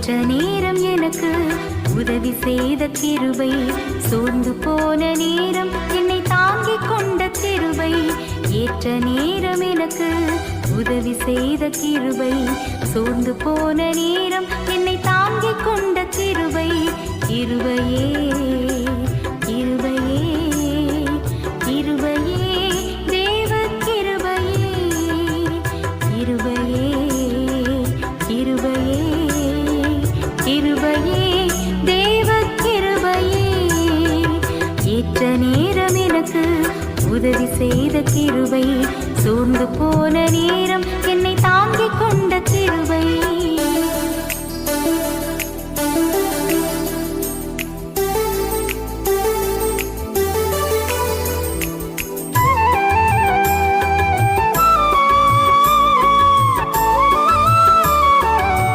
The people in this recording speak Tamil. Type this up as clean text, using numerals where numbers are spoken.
ஏற்ற நேரம் எனக்கு உதவி செய்த கிருபை, சோர்ந்து போன நேரம் என்னை தாங்கிக் கொண்ட கிருபை. ஏற்ற நேரம் எனக்கு உதவி செய்த கிருபை, சோர்ந்து போன நேரம் என்னை தாங்கிக் கொண்ட கிருபை. கிருபையே கிருபையே கிருபையே தேவ கிருபையே, கிருபையே கிருபையே கிருபையே தேவ கிருபையே. ஏற்ற நேரம் எனக்கு உதவி செய்த கிருபை, சோர்ந்து போன நேரம் என்னை தாங்கிக் கொண்ட